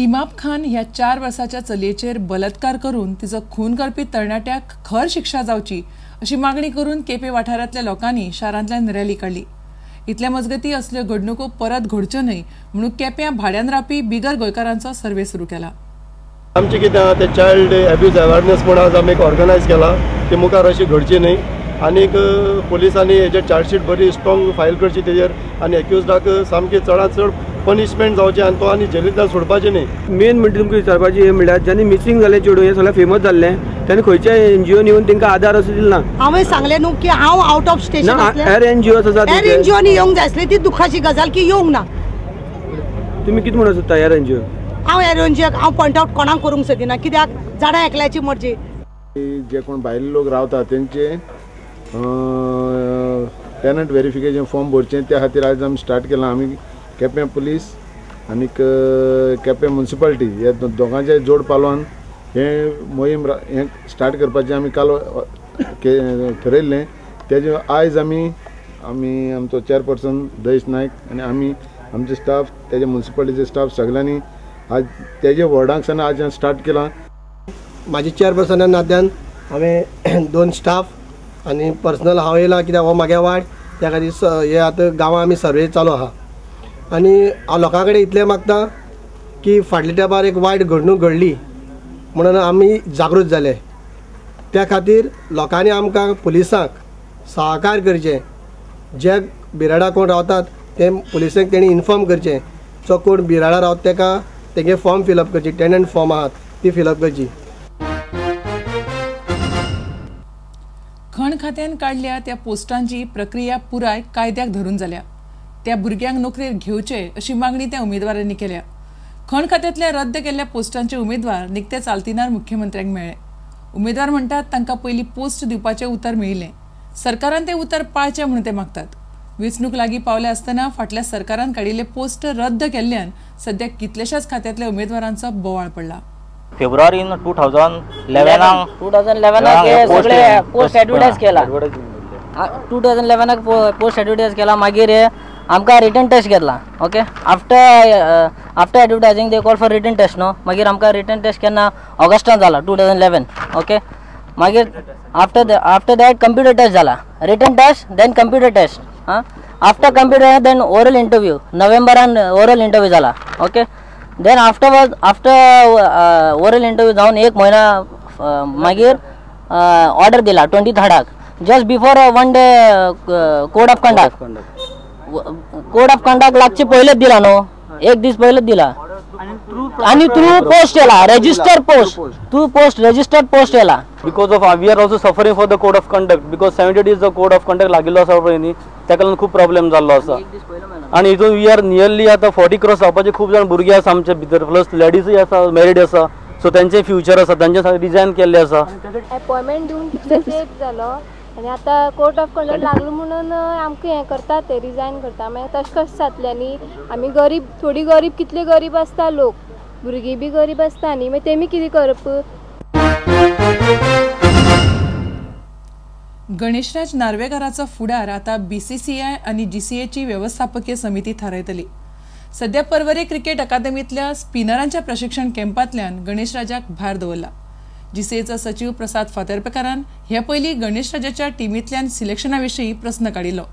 सीमाप खान ह्या 4 वर्साच्या चलयेचेर बलात्कार करून तिचो खून करपी तरणाट्याक खर शिक्षा जावची अशी मागणी करून केपे वाठारांतल्या लोकांनी शारांतल्यान रॅली काढली. इतल्या मजगती असल्यो घडणुको परत घडच्यो न्हय म्हणून केप्यां भाड्यान रावपी बिगर गोंयकारांचो सर्वे सुरू केला. आमचे कितें ते चायल्ड एब्यूज अवेअरनेस म्हूण आज आमी एक ऑर्गनायज केला ती मुखार अशी घडची न्हय आनीक पुलिसांनी हेजेर चार्जशीट बरी स्ट्रॉंग फायल करची तेजेर आनी एक्युज्डाक सामकी चडांत चड पनिशमेंट जावचें आनी तो आनी जेलींतल्यान सोडपाचें न्हय. मेन म्हणजे तुमकां विचारपाचें हें म्हणल्यार जेन्ना मिसींग जालें चेडूं हें सगळें फेमस जाल्लें तेन्ना खंयच्या NGOन येवन तांकां आदार असो दिलो ना. हांवें सांगलें न्हू की हांव आउट ऑफ स्टेशन हेर NGOs आसात हेर NGOनी येवंक जाय आसली ती दुखाची गजाल की येवंक ना. तुमी कितें म्हणून सोदता हेर NGO? हांव हेर NGOक हांव पॉयंट आउट कोणाक करूंक सोदिना कित्याक झाडां एकल्याची मर्जी. जे कोण भायले लोक रावता तेंचे टेनंट व्हेरिफिकेशन फॉर्म भरचें त्या खातीर आज आमी स्टार्ट केलां. आमी केपें पुलीस आनीक केपें म्युनिसिपालिटी हे दोगांचे जोड पालवान हे मोहीम हे स्टार्ट करपाचें आमी काल ठरयल्लें. तेजे आयज आमी आमचो चेअरपर्सन दयेश नायक आनी आमी आमचे स्टाफ तेजे म्युनिसिपालिटीचे स्टाफ सगळ्यांनी आज तेजे वॉर्डाक सावन आज स्टार्ट केलां. म्हाजे चेअरपर्सना नात्यान हांवें 2 स्टाफ आनी पर्सनल हांव येयला कित्याक हो म्हागे वार्ड त्या खातीर हे आतां गांवां आमी सर्वे चालू आहा आनी हांव लोकां कडेन इतलें मागता की फाटल्या तेंपार एक वायट घडणूक घडली म्हणून आमी जागृत जाले. त्या खातीर लोकांनी आमकां पुलिसांक सहकार करचें. जे बिराडा कोण रावतात ते पुलिसांक तेणी इन्फॉर्म करचें. जो कोण बिराडा रावता तेका तेगे फॉर्म फिलअप करची टेनंट फॉर्म आहात ती फिलअप करची. खण खात्यान काढल्या त्या पोस्टांची प्रक्रिया पुराय कायद्याक धरून जाल्या. त्या भुरग्यांक नोकरेर घेवचे अशी मागणी त्या उमेदवारांनी केल्या. खण खात्यांतल्या रद्द केल्ल्या पोस्टांचे उमेदवार निकते चालतीनार मुख्यमंत्र्यांक मेळ्ळे. उमेदवार म्हणटात तांकां पयलीं पोस्ट दिवपाचें उतर मेळिल्लें. सरकारान तें उतर पाळचें म्हणून ते मागतात. वेंचणूक लागीं पावल्या आसतना फाटल्या सरकारान काडिल्ले पोस्ट रद्द केल्ल्यान सद्याक कितलेशाच खात्यांतल्या उमेदवारांचो बोवाळ पडला. फेब्रुवारी 2011 सगळे पोस्ट एडवर्टाइज केला. 2011 पोस्ट एडवर्टाइज केला. मागीर आमकां रिटन टेस्ट घेतला. Okay after advertising they call for written test नो. मागीर आमकां रिटन टेस्ट केन्ना ऑगस्टान जाला 2011. ओके मागीर आफ्टर दॅट कंप्युटर टेस्ट जाला. Written test then computer test. After computer then oral interview नोव्हेंबरान ओरल इंटरव्यू जाला. Okay then after oral interview जावन 1 महिना मागीर ऑर्डर दिला 23rd just before 1 day code of conduct लागचे पयलेच दिला न्हू. 1 दीस पयलेच दिला आणि थ्रू पोस्ट येला. Registered post through post registered post येला. Because of we are also suffering for the code of conduct because 70 days the code of conduct लागिल्लो आसा पळय ताका लागून खूब प्रॉब्लेम जाल्लो आसा. आनी हितून वी आर नियरली आतां 40 क्रॉस जावपाचे खूब जाण भुरगे आसा आमचे भितर प्लस लेडीजूय आसा मॅरीड आसा. सो तेंचे फ्युचर आसा तांचे रिजायन केल्ले आसा. अपॉइंटमेंट दिवन लेट जालो आनी आतां कोर्ट ऑफ कंडक्ट लागलो म्हणून आमकां हें करता ते रिजायन करता. मागीर तशें कशें जातलें न्ही. आमी गरीब थोडी गरीब कितले गरीब आसता लोक भुरगीं बी गरीब आसता न्ही. मागीर तेमी कितें करप. गणेशराज नार्वेकाराचो फुडार आता BCCI आनी GCAची व्यवस्थापकीय समिती थारायतली. सध्या पर्वरी क्रिकेट अकादमींतल्या स्पिनरांच्या प्रशिक्षण कॅम्पांतल्यान गणेशराजाक भायर दवरला. GCAचो सचिव प्रसाद फातर्पेकारान हे पयलीं गणेशराजाच्या टिमींतल्यान सिलेक्शना विशीं प्रस्न काडिल्लो.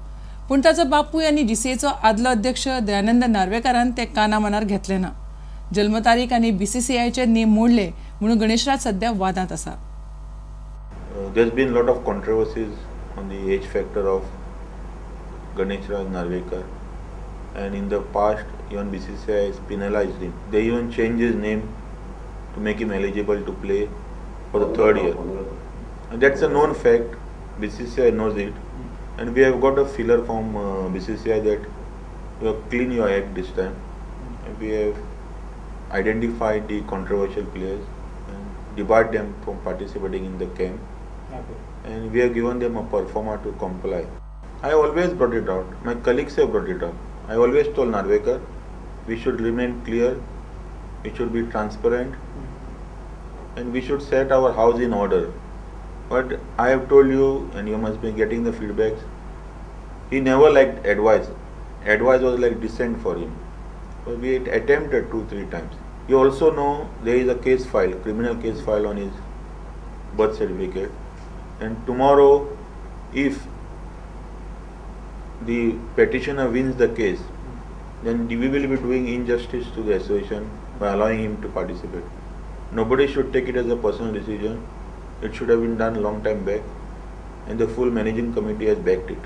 पूण ताचो बापूय आनी GCAचो आदलो अध्यक्ष दयानंद नार्वेकारान ते काना मनार घेतले ना. जल्म तारीख आनी BCCIचे नेम मोडले म्हणून गणेशराज सध्या वादांत आसा. There's been a lot of controversies on the age factor of Ganesh Raj Narvekar, and in the past even BCCI has penalized him. They even changed his name to make him eligible to play for the 3rd year, and that's a known fact. BCCI knows it, and we have got a filler from BCCI that you have clean your act this time, and we have identified the controversial players and debarred them from participating in the camp. And we have given them a performer to comply. I always brought it out. My colleagues have brought it up. I always told Narvekar, we should remain clear, we should be transparent, and we should set our house in order. But I have told you, and you must be getting the feedbacks, he never liked advice. Advice was like dissent for him. So we attempted 2-3 times. You also know there is a case file, criminal case file on his birth certificate, and tomorrow if the petitioner wins the case, then we will be doing injustice to the association by allowing him to participate. Nobody should take it as a personal decision. It should have been done long time back, and the full managing committee has backed it.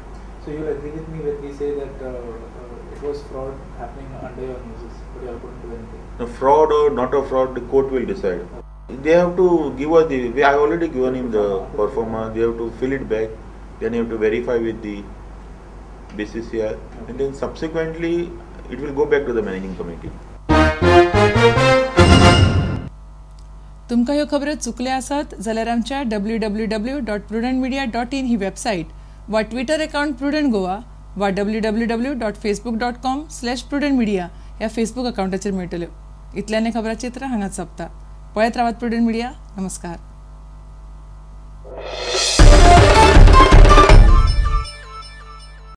So you will agree with me when we say that it was fraud happening under your noses, but you all couldn't do anything? The fraud or not a fraud, the court will decide. They have to give us the. I have already given him the performer. They have to fill it back. Then you have to verify with the BCCI, and then subsequently it will go back to the managing committee. तुमकां ह्यो खबरो चुकल्या आसत जाल्यार आमच्या www.prudentmedia.in ही website वा Twitter account prudent Goa वा www.facebook.com/prudentmedia ह्या फेसबुक अकाउंटाचेर मेळटल्यो. इतल्यान खबरां चित्र हांगाच सोंपता. पळयत रावात प्रुडंट मिडिया. नमस्कार.